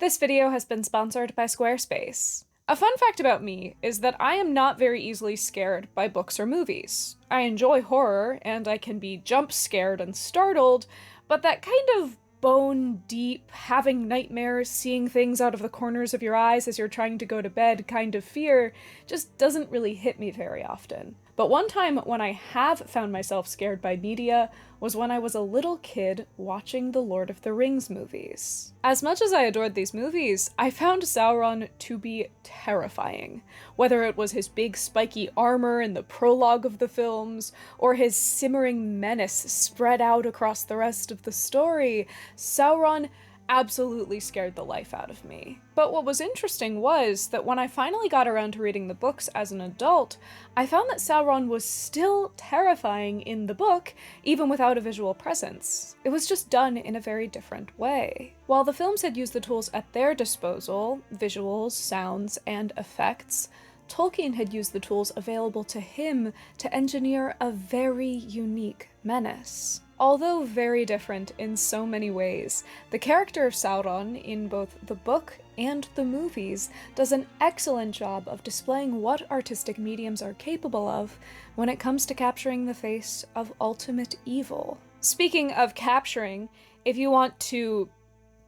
This video has been sponsored by Squarespace. A fun fact about me is that I am not very easily scared by books or movies. I enjoy horror, and I can be jump scared and startled, but that kind of bone-deep, having nightmares, seeing things out of the corners of your eyes as you're trying to go to bed kind of fear just doesn't really hit me very often. But one time when I have found myself scared by media was when I was a little kid watching the Lord of the Rings movies. As much as I adored these movies, I found Sauron to be terrifying. Whether it was his big spiky armor in the prologue of the films, or his simmering menace spread out across the rest of the story, Sauron absolutely scared the life out of me. But what was interesting was that when I finally got around to reading the books as an adult, I found that Sauron was still terrifying in the book, even without a visual presence. It was just done in a very different way. While the films had used the tools at their disposal, visuals, sounds, and effects, Tolkien had used the tools available to him to engineer a very unique menace. Although very different in so many ways, the character of Sauron in both the book and the movies does an excellent job of displaying what artistic mediums are capable of when it comes to capturing the face of ultimate evil. Speaking of capturing, if you want to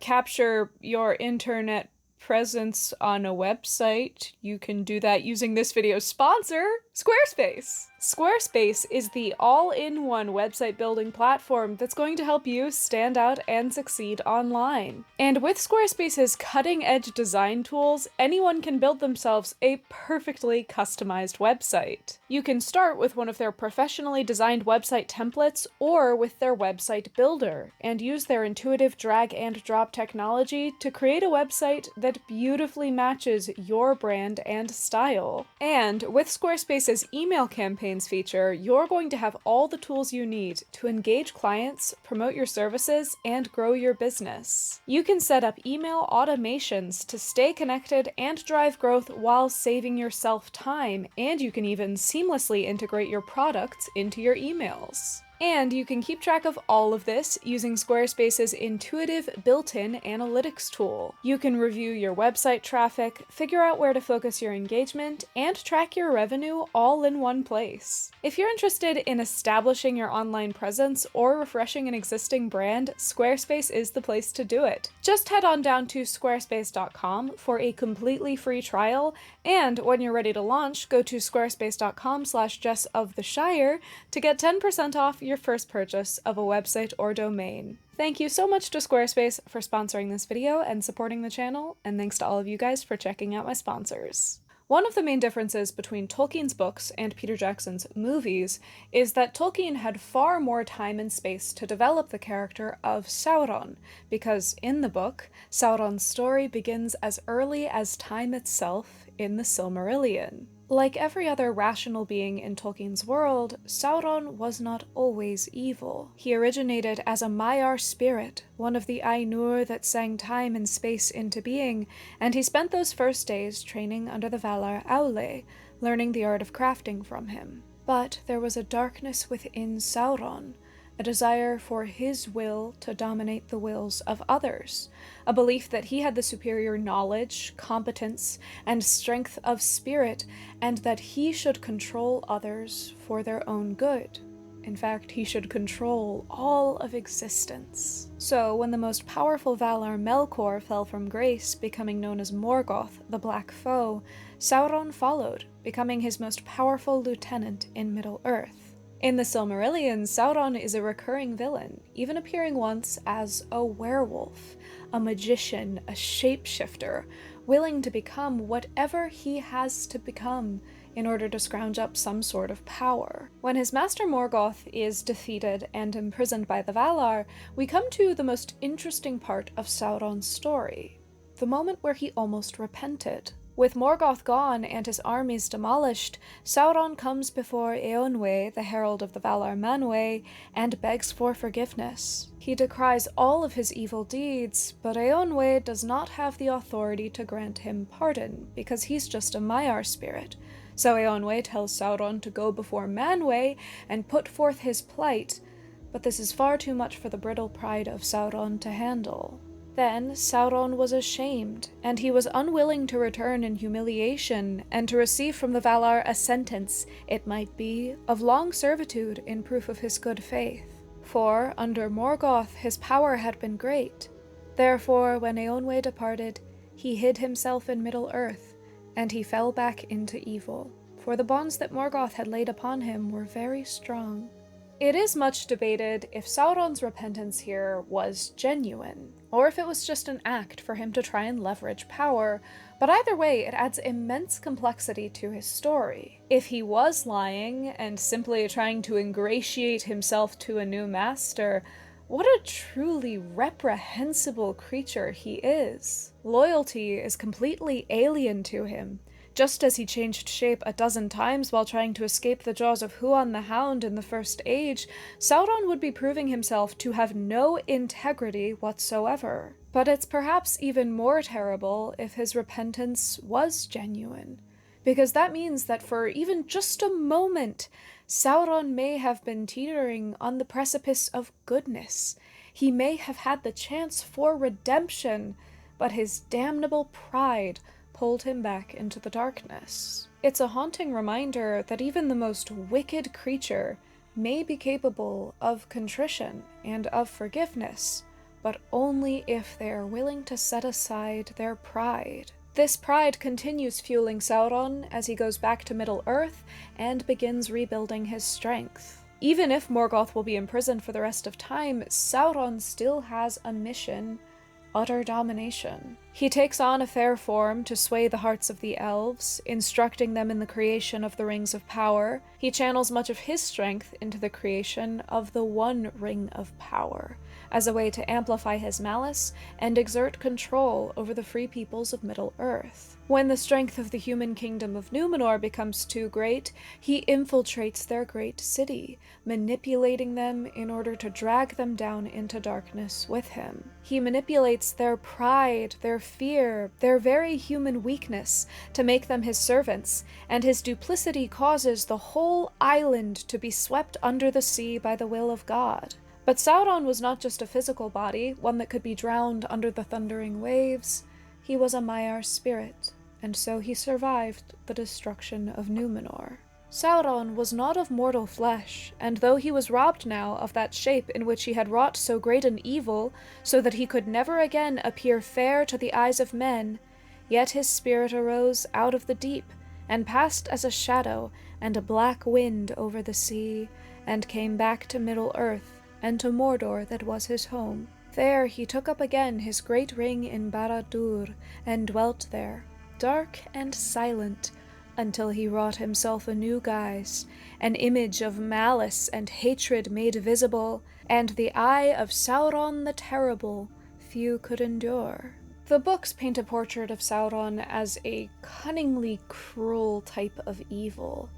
capture your internet presence on a website, you can do that using this video's sponsor, Squarespace. Squarespace is the all-in-one website building platform that's going to help you stand out and succeed online. And with Squarespace's cutting-edge design tools, anyone can build themselves a perfectly customized website. You can start with one of their professionally designed website templates or with their website builder, and use their intuitive drag-and-drop technology to create a website that beautifully matches your brand and style. And with Squarespace's email campaigns feature, you're going to have all the tools you need to engage clients, promote your services, and grow your business. You can set up email automations to stay connected and drive growth while saving yourself time, and you can even seamlessly integrate your products into your emails. And you can keep track of all of this using Squarespace's intuitive built-in analytics tool. You can review your website traffic, figure out where to focus your engagement, and track your revenue all in one place. If you're interested in establishing your online presence or refreshing an existing brand, Squarespace is the place to do it. Just head on down to squarespace.com for a completely free trial, and when you're ready to launch, go to squarespace.com/JessOfTheShire to get 10% off your first purchase of a website or domain. Thank you so much to Squarespace for sponsoring this video and supporting the channel, and thanks to all of you guys for checking out my sponsors. One of the main differences between Tolkien's books and Peter Jackson's movies is that Tolkien had far more time and space to develop the character of Sauron, because in the book, Sauron's story begins as early as time itself in the Silmarillion. Like every other rational being in Tolkien's world, Sauron was not always evil. He originated as a Maiar spirit, one of the Ainur that sang time and space into being, and he spent those first days training under the Valar Aule, learning the art of crafting from him. But there was a darkness within Sauron, a desire for his will to dominate the wills of others, a belief that he had the superior knowledge, competence, and strength of spirit, and that he should control others for their own good. In fact, he should control all of existence. So, when the most powerful Valar Melkor fell from grace, becoming known as Morgoth, the Black Foe, Sauron followed, becoming his most powerful lieutenant in Middle-earth. In the Silmarillion, Sauron is a recurring villain, even appearing once as a werewolf, a magician, a shapeshifter, willing to become whatever he has to become in order to scrounge up some sort of power. When his master Morgoth is defeated and imprisoned by the Valar, we come to the most interesting part of Sauron's story, the moment where he almost repented. With Morgoth gone and his armies demolished, Sauron comes before Eonwe, the herald of the Valar Manwe, and begs for forgiveness. He decries all of his evil deeds, but Eonwe does not have the authority to grant him pardon, because he's just a Maiar spirit. So Eonwe tells Sauron to go before Manwe and put forth his plight, but this is far too much for the brittle pride of Sauron to handle. Then Sauron was ashamed, and he was unwilling to return in humiliation and to receive from the Valar a sentence, it might be, of long servitude in proof of his good faith. For under Morgoth his power had been great. Therefore, when Eonwë departed, he hid himself in Middle-earth, and he fell back into evil, for the bonds that Morgoth had laid upon him were very strong. It is much debated if Sauron's repentance here was genuine, or if it was just an act for him to try and leverage power, but either way, it adds immense complexity to his story. If he was lying and simply trying to ingratiate himself to a new master, what a truly reprehensible creature he is. Loyalty is completely alien to him. Just as he changed shape a dozen times while trying to escape the jaws of Huan the Hound in the First Age, Sauron would be proving himself to have no integrity whatsoever. But it's perhaps even more terrible if his repentance was genuine, because that means that for even just a moment, Sauron may have been teetering on the precipice of goodness. He may have had the chance for redemption, but his damnable pride pulled him back into the darkness. It's a haunting reminder that even the most wicked creature may be capable of contrition and of forgiveness, but only if they are willing to set aside their pride. This pride continues fueling Sauron as he goes back to Middle-earth and begins rebuilding his strength. Even if Morgoth will be imprisoned for the rest of time, Sauron still has a mission: utter domination. He takes on a fair form to sway the hearts of the elves, instructing them in the creation of the Rings of Power. He channels much of his strength into the creation of the One Ring of Power, as a way to amplify his malice and exert control over the free peoples of Middle-earth. When the strength of the human kingdom of Númenor becomes too great, he infiltrates their great city, manipulating them in order to drag them down into darkness with him. He manipulates their pride, their fear, their very human weakness to make them his servants, and his duplicity causes the whole island to be swept under the sea by the will of God. But Sauron was not just a physical body, one that could be drowned under the thundering waves. He was a Maiar spirit, and so he survived the destruction of Númenor. Sauron was not of mortal flesh, and though he was robbed now of that shape in which he had wrought so great an evil, so that he could never again appear fair to the eyes of men, yet his spirit arose out of the deep, and passed as a shadow and a black wind over the sea, and came back to Middle-earth, and to Mordor that was his home. There he took up again his great ring in Barad-dûr, and dwelt there, dark and silent, until he wrought himself a new guise, an image of malice and hatred made visible, and the eye of Sauron the Terrible few could endure. The books paint a portrait of Sauron as a cunningly cruel type of evil,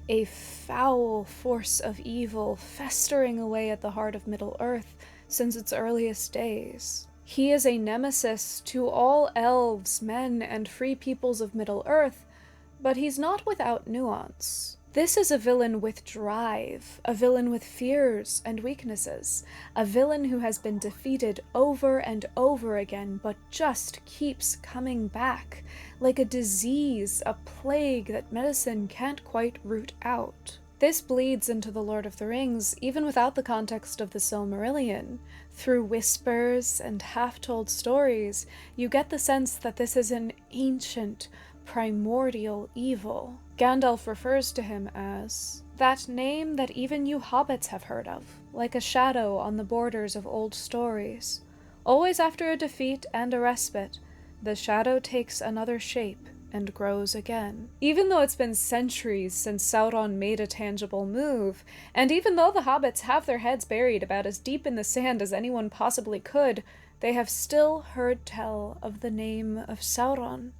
a foul force of evil festering away at the heart of Middle-earth since its earliest days. He is a nemesis to all elves, men, and free peoples of Middle-earth, but he's not without nuance. This is a villain with drive, a villain with fears and weaknesses, a villain who has been defeated over and over again, but just keeps coming back, like a disease, a plague that medicine can't quite root out. This bleeds into The Lord of the Rings, even without the context of the Silmarillion. Through whispers and half-told stories, you get the sense that this is an ancient, primordial evil. Gandalf refers to him as that name that even you hobbits have heard of, like a shadow on the borders of old stories. Always after a defeat and a respite, the shadow takes another shape and grows again. Even though it's been centuries since Sauron made a tangible move, and even though the hobbits have their heads buried about as deep in the sand as anyone possibly could, they have still heard tell of the name of Sauron,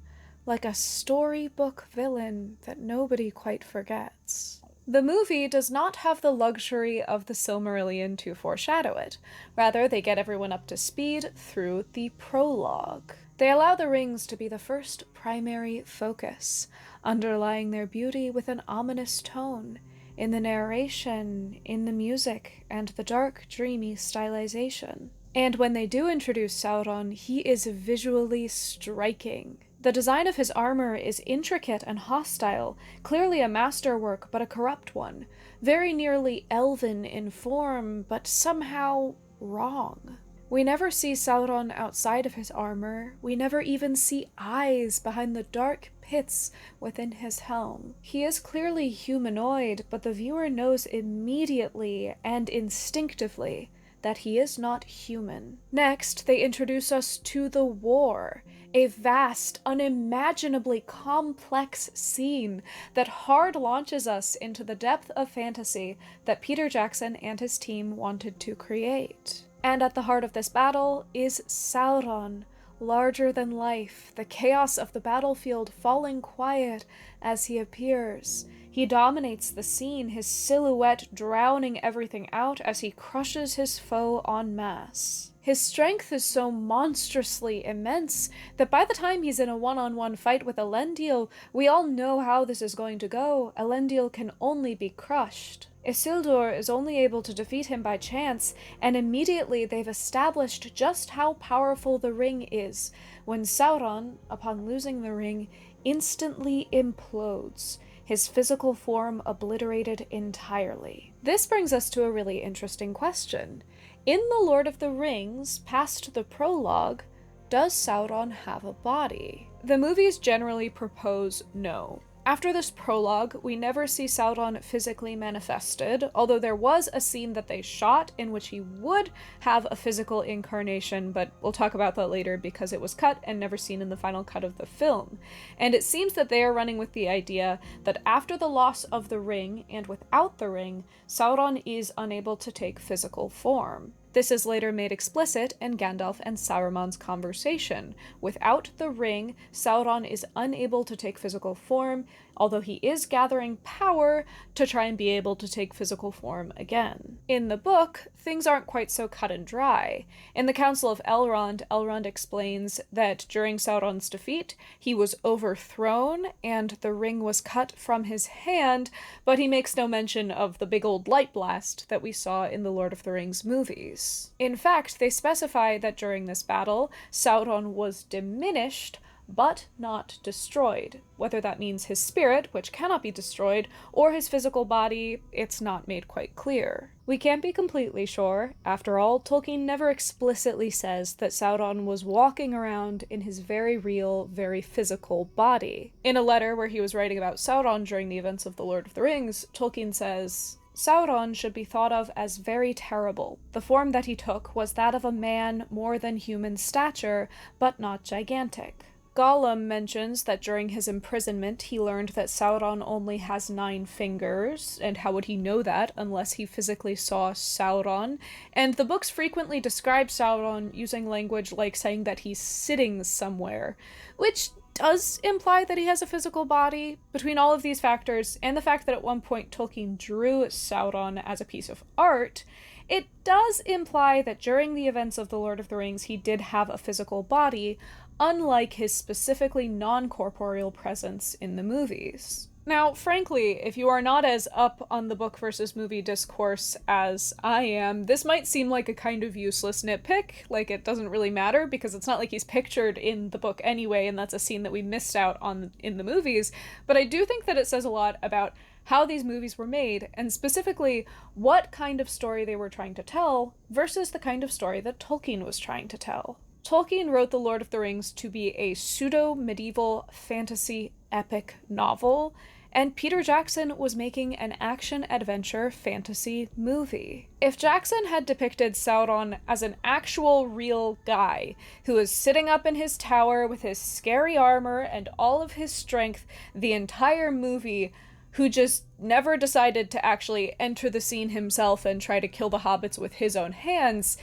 like a storybook villain that nobody quite forgets. The movie does not have the luxury of the Silmarillion to foreshadow it. Rather, they get everyone up to speed through the prologue. They allow the rings to be the first primary focus, underlying their beauty with an ominous tone, in the narration, in the music, and the dark, dreamy stylization. And when they do introduce Sauron, he is visually striking. The design of his armor is intricate and hostile, clearly a masterwork but a corrupt one, very nearly elven in form, but somehow wrong. We never see Sauron outside of his armor. We never even see eyes behind the dark pits within his helm. He is clearly humanoid, but the viewer knows immediately and instinctively that he is not human. Next, they introduce us to the war, a vast, unimaginably complex scene that hard launches us into the depth of fantasy that Peter Jackson and his team wanted to create. And at the heart of this battle is Sauron, larger than life, the chaos of the battlefield falling quiet as he appears. He dominates the scene, his silhouette drowning everything out as he crushes his foe en masse. His strength is so monstrously immense that by the time he's in a one-on-one fight with Elendil, we all know how this is going to go. Elendil can only be crushed. Isildur is only able to defeat him by chance, and immediately they've established just how powerful the ring is, when Sauron, upon losing the ring, instantly implodes, his physical form obliterated entirely. This brings us to a really interesting question. In The Lord of the Rings, past the prologue, does Sauron have a body? The movies generally propose no. After this prologue, we never see Sauron physically manifested, although there was a scene that they shot in which he would have a physical incarnation, but we'll talk about that later because it was cut and never seen in the final cut of the film. And it seems that they are running with the idea that after the loss of the ring, and without the ring, Sauron is unable to take physical form. This is later made explicit in Gandalf and Saruman's conversation. Without the ring, Sauron is unable to take physical form, although he is gathering power to try and be able to take physical form again. In the book, things aren't quite so cut and dry. In the Council of Elrond, Elrond explains that during Sauron's defeat, he was overthrown and the ring was cut from his hand, but he makes no mention of the big old light blast that we saw in the Lord of the Rings movies. In fact, they specify that during this battle, Sauron was diminished, but not destroyed. Whether that means his spirit, which cannot be destroyed, or his physical body, it's not made quite clear. We can't be completely sure. After all, Tolkien never explicitly says that Sauron was walking around in his very real, very physical body. In a letter where he was writing about Sauron during the events of The Lord of the Rings, Tolkien says, Sauron should be thought of as very terrible. The form that he took was that of a man more than human stature, but not gigantic. Gollum mentions that during his imprisonment he learned that Sauron only has 9 fingers, and how would he know that unless he physically saw Sauron? And the books frequently describe Sauron using language like saying that he's sitting somewhere, which does imply that he has a physical body. Between all of these factors, and the fact that at one point Tolkien drew Sauron as a piece of art, it does imply that during the events of The Lord of the Rings he did have a physical body, unlike his specifically non-corporeal presence in the movies. Now, frankly, if you are not as up on the book versus movie discourse as I am, this might seem like a kind of useless nitpick, like it doesn't really matter because it's not like he's pictured in the book anyway, and that's a scene that we missed out on in the movies, but I do think that it says a lot about how these movies were made, and specifically what kind of story they were trying to tell versus the kind of story that Tolkien was trying to tell. Tolkien wrote The Lord of the Rings to be a pseudo-medieval fantasy epic novel, and Peter Jackson was making an action-adventure fantasy movie. If Jackson had depicted Sauron as an actual real guy who is sitting up in his tower with his scary armor and all of his strength the entire movie, who just never decided to actually enter the scene himself and try to kill the hobbits with his own hands,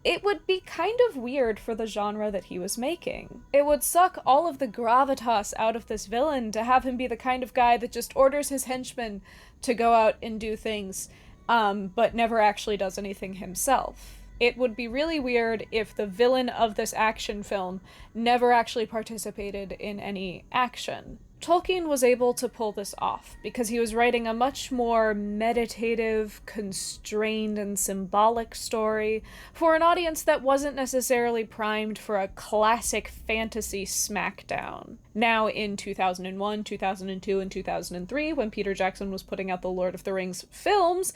it would be kind of weird for the genre that he was making. It would suck all of the gravitas out of this villain to have him be the kind of guy that just orders his henchmen to go out and do things, but never actually does anything himself. It would be really weird if the villain of this action film never actually participated in any action. Tolkien was able to pull this off because he was writing a much more meditative, constrained, and symbolic story for an audience that wasn't necessarily primed for a classic fantasy smackdown. Now, in 2001, 2002, and 2003, when Peter Jackson was putting out the Lord of the Rings films,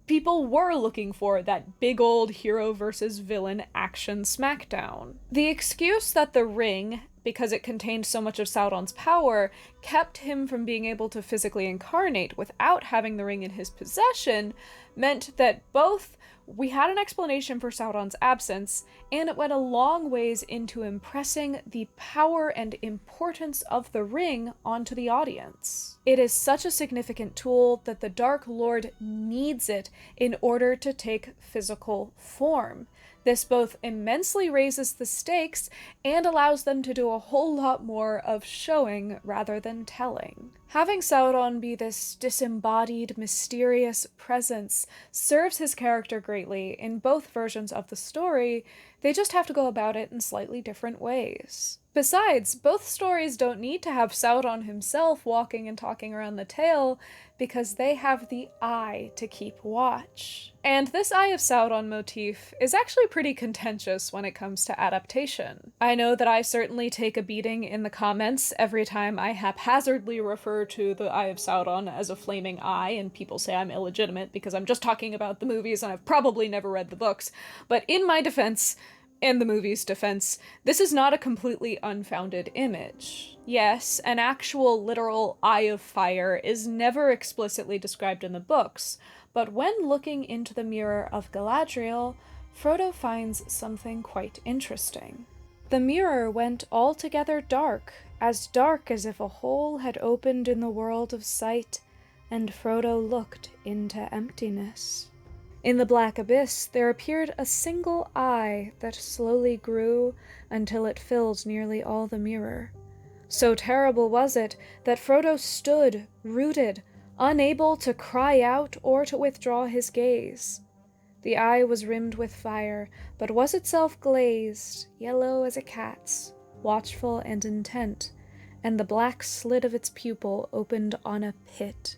people were looking for that big old hero versus villain action smackdown. The excuse that the ring, because it contained so much of Sauron's power, kept him from being able to physically incarnate without having the ring in his possession, meant that both we had an explanation for Sauron's absence, and it went a long ways into impressing the power and importance of the ring onto the audience. It is such a significant tool that the Dark Lord needs it in order to take physical form. This both immensely raises the stakes and allows them to do a whole lot more of showing rather than telling. Having Sauron be this disembodied, mysterious presence serves his character greatly in both versions of the story. They just have to go about it in slightly different ways. Besides, both stories don't need to have Sauron himself walking and talking around the tale, because they have the eye to keep watch. And this Eye of Sauron motif is actually pretty contentious when it comes to adaptation. I know that I certainly take a beating in the comments every time I haphazardly refer to the Eye of Sauron as a flaming eye, and people say I'm illegitimate because I'm just talking about the movies and I've probably never read the books. But in my defense, and the movie's defense, this is not a completely unfounded image. Yes, an actual literal eye of fire is never explicitly described in the books, but when looking into the mirror of Galadriel, Frodo finds something quite interesting. The mirror went altogether dark as if a hole had opened in the world of sight, and Frodo looked into emptiness. In the black abyss, there appeared a single eye that slowly grew until it filled nearly all the mirror. So terrible was it that Frodo stood, rooted, unable to cry out or to withdraw his gaze. The eye was rimmed with fire, but was itself glazed, yellow as a cat's, watchful and intent, and the black slit of its pupil opened on a pit,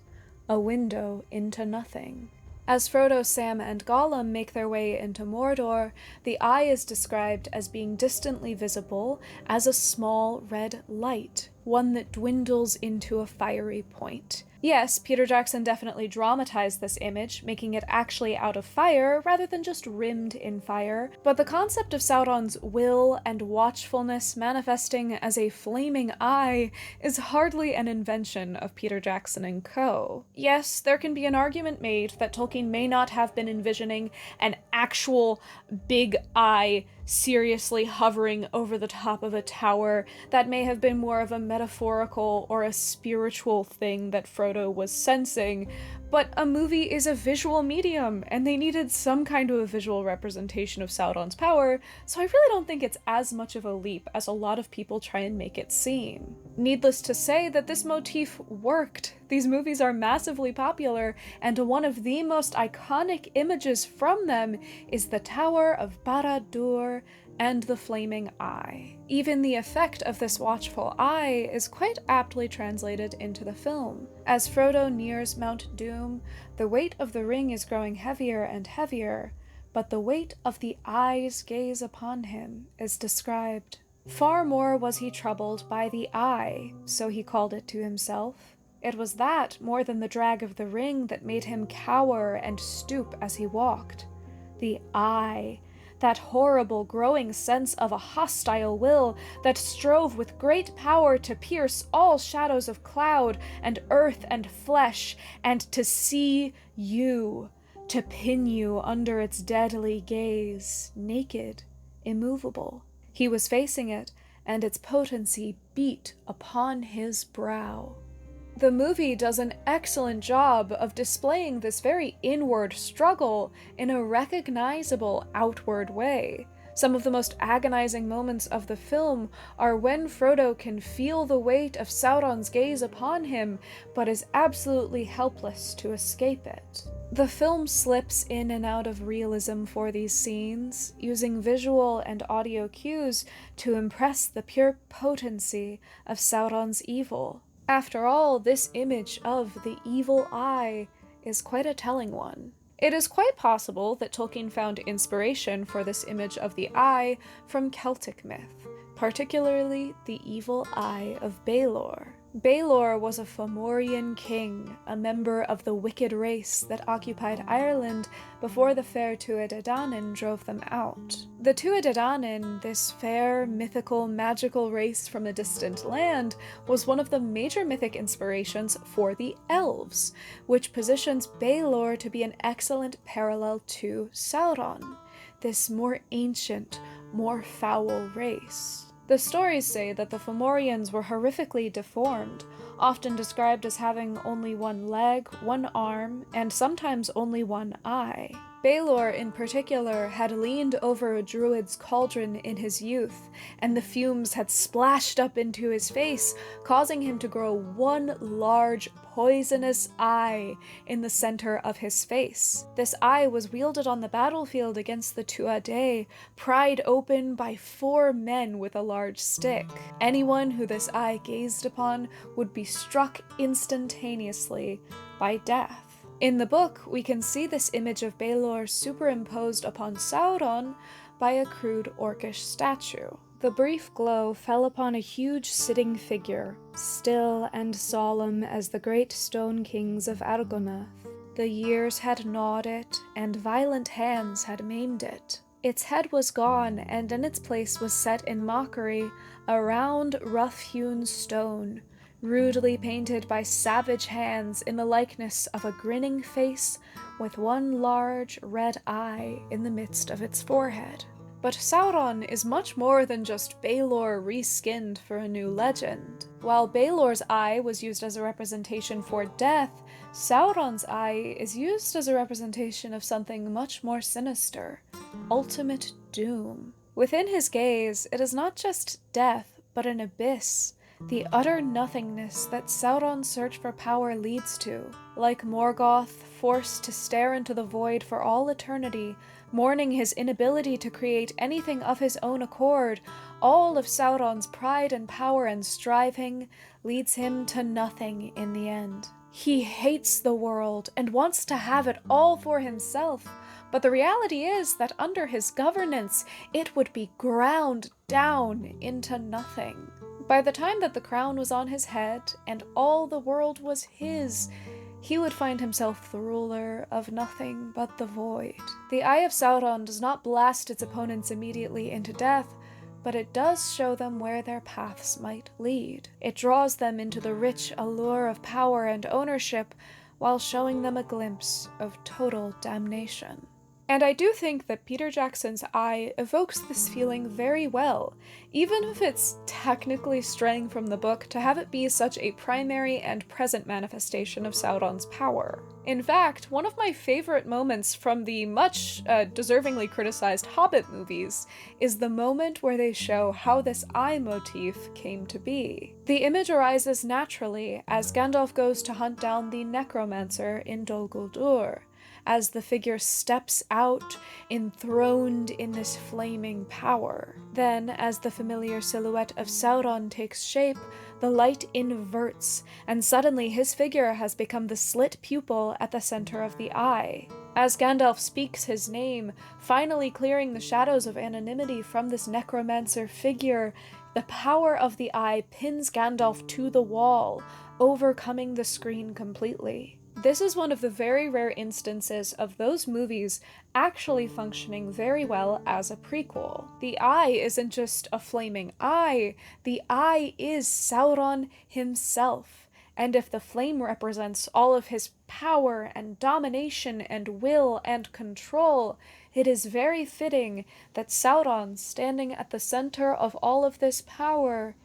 a window into nothing. As Frodo, Sam, and Gollum make their way into Mordor, the eye is described as being distantly visible as a small red light, one that dwindles into a fiery point. Yes, Peter Jackson definitely dramatized this image, making it actually out of fire rather than just rimmed in fire, but the concept of Sauron's will and watchfulness manifesting as a flaming eye is hardly an invention of Peter Jackson and co. Yes, there can be an argument made that Tolkien may not have been envisioning an actual big eye seriously hovering over the top of a tower. That may have been more of a metaphorical or a spiritual thing that Frodo was sensing, but a movie is a visual medium, and they needed some kind of a visual representation of Sauron's power, so I really don't think it's as much of a leap as a lot of people try and make it seem. Needless to say that this motif worked. These movies are massively popular, and one of the most iconic images from them is the Tower of Barad-dûr and the flaming eye. Even the effect of this watchful eye is quite aptly translated into the film. As Frodo nears Mount Doom, the weight of the ring is growing heavier and heavier, but the weight of the eye's gaze upon him is described. Far more was he troubled by the eye, so he called it to himself. It was that, more than the drag of the ring, that made him cower and stoop as he walked. The eye, that horrible growing sense of a hostile will that strove with great power to pierce all shadows of cloud and earth and flesh, and to see you, to pin you under its deadly gaze, naked, immovable. He was facing it, and its potency beat upon his brow. The movie does an excellent job of displaying this very inward struggle in a recognizable outward way. Some of the most agonizing moments of the film are when Frodo can feel the weight of Sauron's gaze upon him, but is absolutely helpless to escape it. The film slips in and out of realism for these scenes, using visual and audio cues to impress the pure potency of Sauron's evil. After all, this image of the evil eye is quite a telling one. It is quite possible that Tolkien found inspiration for this image of the eye from Celtic myth, particularly the evil eye of Baelor. Baelor was a Fomorian king, a member of the wicked race that occupied Ireland before the fair Tuatha Dé Danann drove them out. The Tuatha Dé Danann, this fair, mythical, magical race from a distant land, was one of the major mythic inspirations for the elves, which positions Baelor to be an excellent parallel to Sauron, this more ancient, more foul race. The stories say that the Fomorians were horrifically deformed, often described as having only one leg, one arm, and sometimes only one eye. Baelor, in particular, had leaned over a druid's cauldron in his youth, and the fumes had splashed up into his face, causing him to grow one large, poisonous eye in the center of his face. This eye was wielded on the battlefield against the Tuatha, pried open by 4 men with a large stick. Anyone who this eye gazed upon would be struck instantaneously by death. In the book, we can see this image of Baelor superimposed upon Sauron by a crude orcish statue. The brief glow fell upon a huge sitting figure, still and solemn as the great stone kings of Argonath. The years had gnawed it, and violent hands had maimed it. Its head was gone, and in its place was set in mockery a round, rough-hewn stone, rudely painted by savage hands in the likeness of a grinning face with one large red eye in the midst of its forehead. But Sauron is much more than just Baelor reskinned for a new legend. While Baelor's eye was used as a representation for death, Sauron's eye is used as a representation of something much more sinister, ultimate doom. Within his gaze, it is not just death, but an abyss, the utter nothingness that Sauron's search for power leads to. Like Morgoth, forced to stare into the void for all eternity, mourning his inability to create anything of his own accord, all of Sauron's pride and power and striving leads him to nothing in the end. He hates the world and wants to have it all for himself, but the reality is that under his governance, it would be ground down into nothing. By the time that the crown was on his head and all the world was his, he would find himself the ruler of nothing but the void. The Eye of Sauron does not blast its opponents immediately into death, but it does show them where their paths might lead. It draws them into the rich allure of power and ownership, while showing them a glimpse of total damnation. And I do think that Peter Jackson's Eye evokes this feeling very well, even if it's technically straying from the book to have it be such a primary and present manifestation of Sauron's power. In fact, one of my favorite moments from the much deservingly criticized Hobbit movies is the moment where they show how this eye motif came to be. The image arises naturally as Gandalf goes to hunt down the necromancer in Dol Guldur, as the figure steps out, enthroned in this flaming power. Then, as the familiar silhouette of Sauron takes shape, the light inverts, and suddenly his figure has become the slit pupil at the center of the eye. As Gandalf speaks his name, finally clearing the shadows of anonymity from this necromancer figure, the power of the eye pins Gandalf to the wall, overcoming the screen completely. This is one of the very rare instances of those movies actually functioning very well as a prequel. The eye isn't just a flaming eye, the eye is Sauron himself. And if the flame represents all of his power and domination and will and control, it is very fitting that Sauron, standing at the center of all of this power,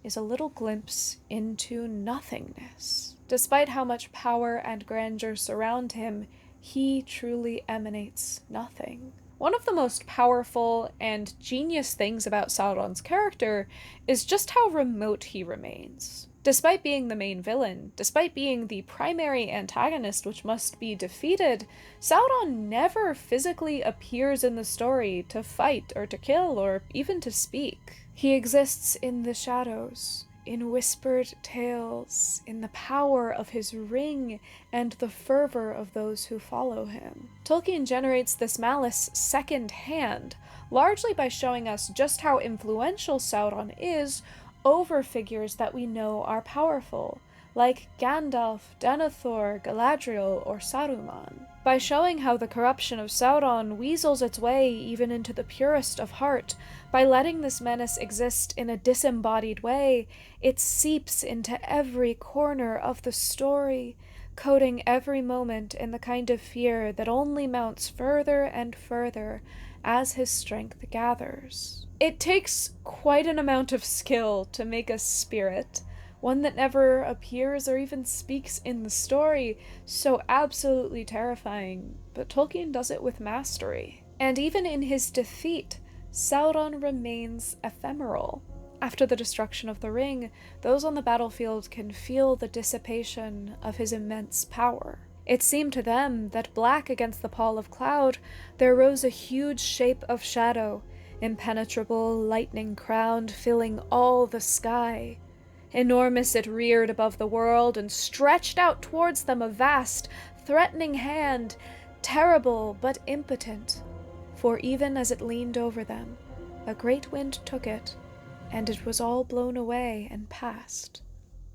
is a little glimpse into nothingness. Despite how much power and grandeur surround him, he truly emanates nothing. One of the most powerful and genius things about Sauron's character is just how remote he remains. Despite being the main villain, despite being the primary antagonist which must be defeated, Sauron never physically appears in the story to fight or to kill or even to speak. He exists in the shadows. in whispered tales, in the power of his ring, and the fervor of those who follow him. Tolkien generates this malice second-hand, largely by showing us just how influential Sauron is over figures that we know are powerful, like Gandalf, Denethor, Galadriel, or Saruman. By showing how the corruption of Sauron weasels its way even into the purest of heart, by letting this menace exist in a disembodied way, it seeps into every corner of the story, coating every moment in the kind of fear that only mounts further and further as his strength gathers. It takes quite an amount of skill to make a spirit, one that never appears or even speaks in the story, so absolutely terrifying, but Tolkien does it with mastery. And even in his defeat, Sauron remains ephemeral. After the destruction of the ring, those on the battlefield can feel the dissipation of his immense power. It seemed to them that black against the pall of cloud, there rose a huge shape of shadow, impenetrable, lightning-crowned, filling all the sky. Enormous it reared above the world and stretched out towards them a vast, threatening hand, terrible but impotent. For even as it leaned over them, a great wind took it, and it was all blown away and past.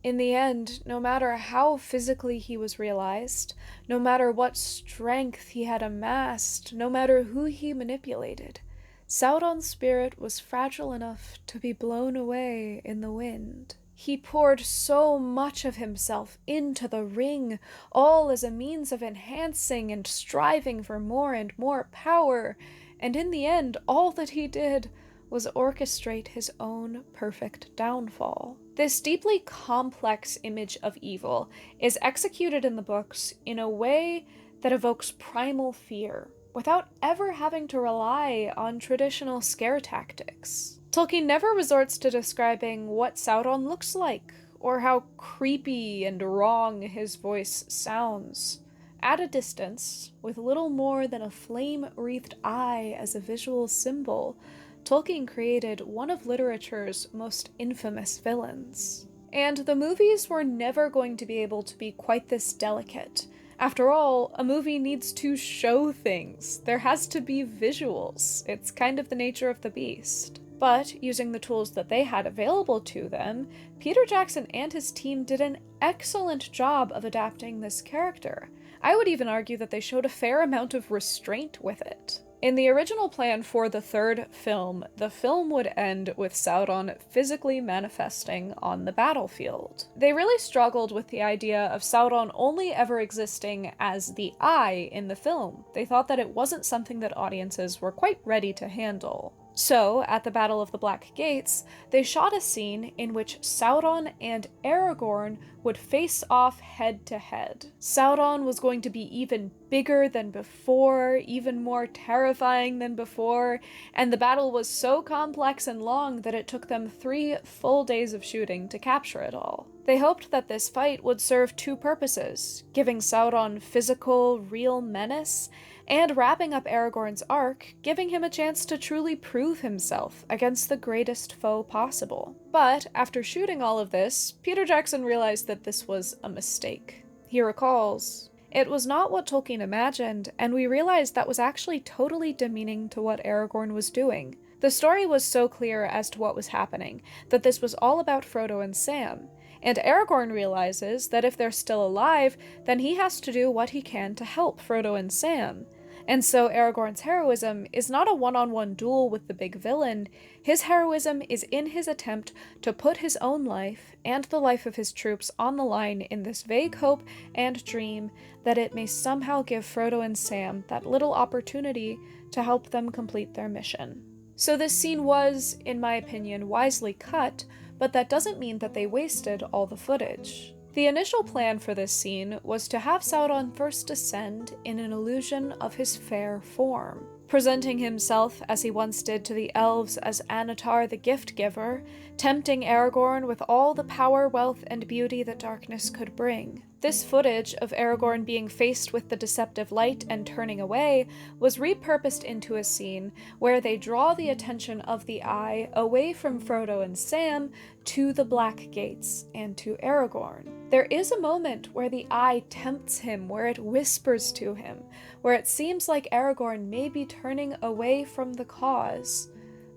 In the end, no matter how physically he was realized, no matter what strength he had amassed, no matter who he manipulated, Sauron's spirit was fragile enough to be blown away in the wind. He poured so much of himself into the ring, all as a means of enhancing and striving for more and more power, and in the end, all that he did was orchestrate his own perfect downfall. This deeply complex image of evil is executed in the books in a way that evokes primal fear, without ever having to rely on traditional scare tactics. Tolkien never resorts to describing what Sauron looks like, or how creepy and wrong his voice sounds. At a distance, with little more than a flame-wreathed eye as a visual symbol, Tolkien created one of literature's most infamous villains. And the movies were never going to be able to be quite this delicate. After all, a movie needs to show things. There has to be visuals. It's kind of the nature of the beast. But, using the tools that they had available to them, Peter Jackson and his team did an excellent job of adapting this character. I would even argue that they showed a fair amount of restraint with it. In the original plan for the third film, the film would end with Sauron physically manifesting on the battlefield. They really struggled with the idea of Sauron only ever existing as the Eye in the film. They thought that it wasn't something that audiences were quite ready to handle. So, at the Battle of the Black Gates, they shot a scene in which Sauron and Aragorn would face off head-to-head. Sauron was going to be even bigger than before, even more terrifying than before, and the battle was so complex and long that it took them 3 full days of shooting to capture it all. They hoped that this fight would serve 2 purposes, giving Sauron physical, real menace, and wrapping up Aragorn's arc, giving him a chance to truly prove himself against the greatest foe possible. But, after shooting all of this, Peter Jackson realized that this was a mistake. He recalls, "It was not what Tolkien imagined, and we realized that was actually totally demeaning to what Aragorn was doing. The story was so clear as to what was happening, that this was all about Frodo and Sam. And Aragorn realizes that if they're still alive, then he has to do what he can to help Frodo and Sam. And so Aragorn's heroism is not a one-on-one duel with the big villain. His heroism is in his attempt to put his own life and the life of his troops on the line in this vague hope and dream that it may somehow give Frodo and Sam that little opportunity to help them complete their mission." So this scene was, in my opinion, wisely cut, but that doesn't mean that they wasted all the footage. The initial plan for this scene was to have Sauron first descend in an illusion of his fair form, presenting himself as he once did to the elves as Anatar the Gift-Giver, tempting Aragorn with all the power, wealth, and beauty that darkness could bring. This footage of Aragorn being faced with the deceptive light and turning away was repurposed into a scene where they draw the attention of the Eye away from Frodo and Sam to the Black Gates and to Aragorn. There is a moment where the Eye tempts him, where it whispers to him, where it seems like Aragorn may be turning away from the cause,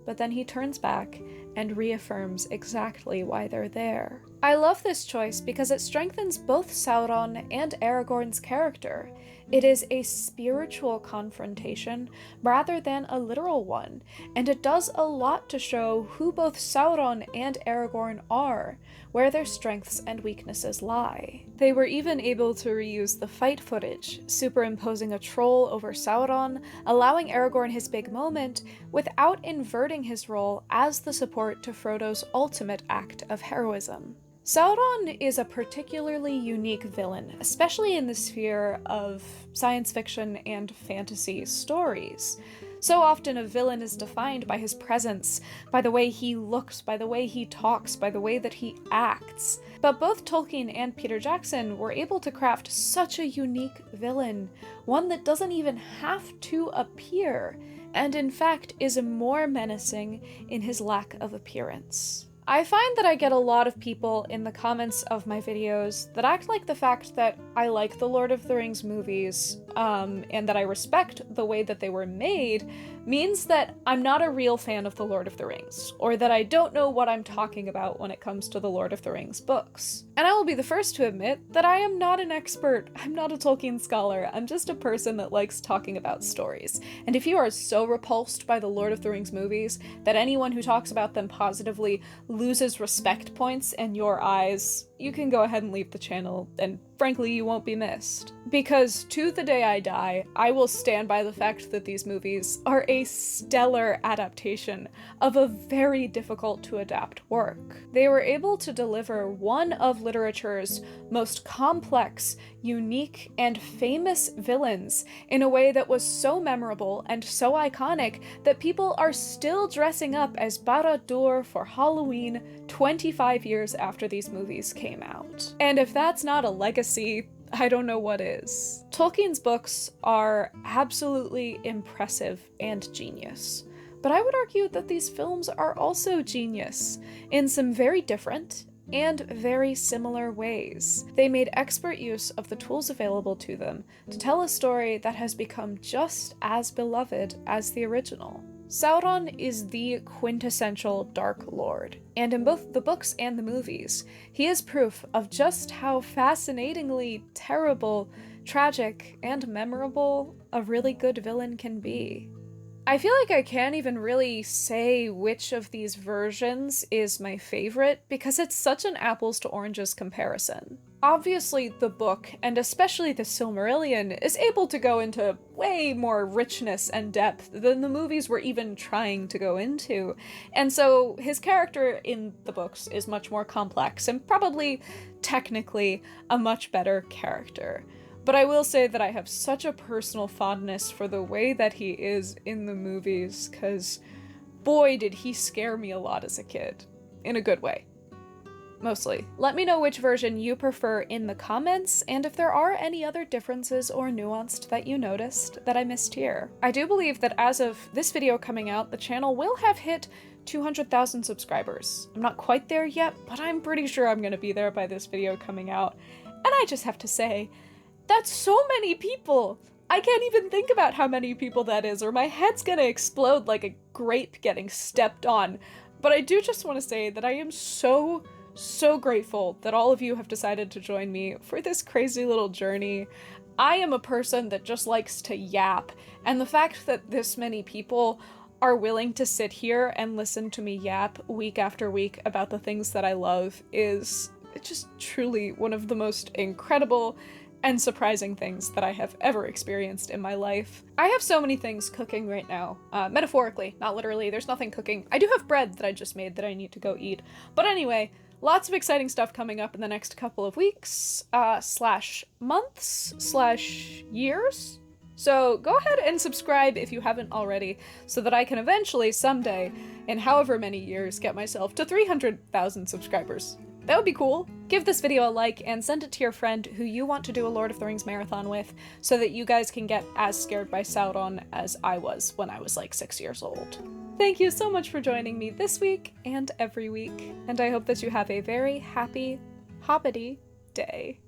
but then he turns back and reaffirms exactly why they're there. I love this choice because it strengthens both Sauron and Aragorn's character. It is a spiritual confrontation rather than a literal one, and it does a lot to show who both Sauron and Aragorn are, where their strengths and weaknesses lie. They were even able to reuse the fight footage, superimposing a troll over Sauron, allowing Aragorn his big moment, without inverting his role as the support to Frodo's ultimate act of heroism. Sauron is a particularly unique villain, especially in the sphere of science fiction and fantasy stories. So often a villain is defined by his presence, by the way he looks, by the way he talks, by the way that he acts. But both Tolkien and Peter Jackson were able to craft such a unique villain, one that doesn't even have to appear, and in fact is more menacing in his lack of appearance. I find that I get a lot of people in the comments of my videos that act like the fact that I like the Lord of the Rings movies, and that I respect the way that they were made, means that I'm not a real fan of the Lord of the Rings, or that I don't know what I'm talking about when it comes to the Lord of the Rings books. And I will be the first to admit that I am not an expert, I'm not a Tolkien scholar, I'm just a person that likes talking about stories. And if you are so repulsed by the Lord of the Rings movies that anyone who talks about them positively loses respect points in your eyes, you can go ahead and leave the channel, and frankly, you won't be missed. Because to the day I die, I will stand by the fact that these movies are a stellar adaptation of a very difficult to adapt work. They were able to deliver one of literature's most complex, unique, and famous villains in a way that was so memorable and so iconic that people are still dressing up as Barad-dûr for Halloween 25 years after these movies came out. And if that's not a legacy, I don't know what is. Tolkien's books are absolutely impressive and genius, but I would argue that these films are also genius in some very different and very similar ways. They made expert use of the tools available to them to tell a story that has become just as beloved as the original. Sauron is the quintessential Dark Lord, and in both the books and the movies, he is proof of just how fascinatingly terrible, tragic, and memorable a really good villain can be. I feel like I can't even really say which of these versions is my favorite because it's such an apples to oranges comparison. Obviously, the book, and especially the Silmarillion, is able to go into way more richness and depth than the movies were even trying to go into, and so his character in the books is much more complex and probably, technically, a much better character. But I will say that I have such a personal fondness for the way that he is in the movies, because boy did he scare me a lot as a kid. In a good way. Mostly. Let me know which version you prefer in the comments, and if there are any other differences or nuanced that you noticed that I missed here. I do believe that as of this video coming out, the channel will have hit 200,000 subscribers. I'm not quite there yet, but I'm pretty sure I'm gonna be there by this video coming out. And I just have to say, that's so many people! I can't even think about how many people that is, or my head's gonna explode like a grape getting stepped on. But I do just want to say that I am so grateful that all of you have decided to join me for this crazy little journey. I am a person that just likes to yap, and the fact that this many people are willing to sit here and listen to me yap week after week about the things that I love is just truly one of the most incredible and surprising things that I have ever experienced in my life. I have so many things cooking right now. Metaphorically, not literally, there's nothing cooking. I do have bread that I just made that I need to go eat. But anyway, lots of exciting stuff coming up in the next couple of weeks, slash months, slash years. So go ahead and subscribe if you haven't already, so that I can eventually, someday, in however many years, get myself to 300,000 subscribers. That would be cool. Give this video a like and send it to your friend who you want to do a Lord of the Rings marathon with so that you guys can get as scared by Sauron as I was when I was like 6 years old. Thank you so much for joining me this week and every week, and I hope that you have a very happy, hobbity day.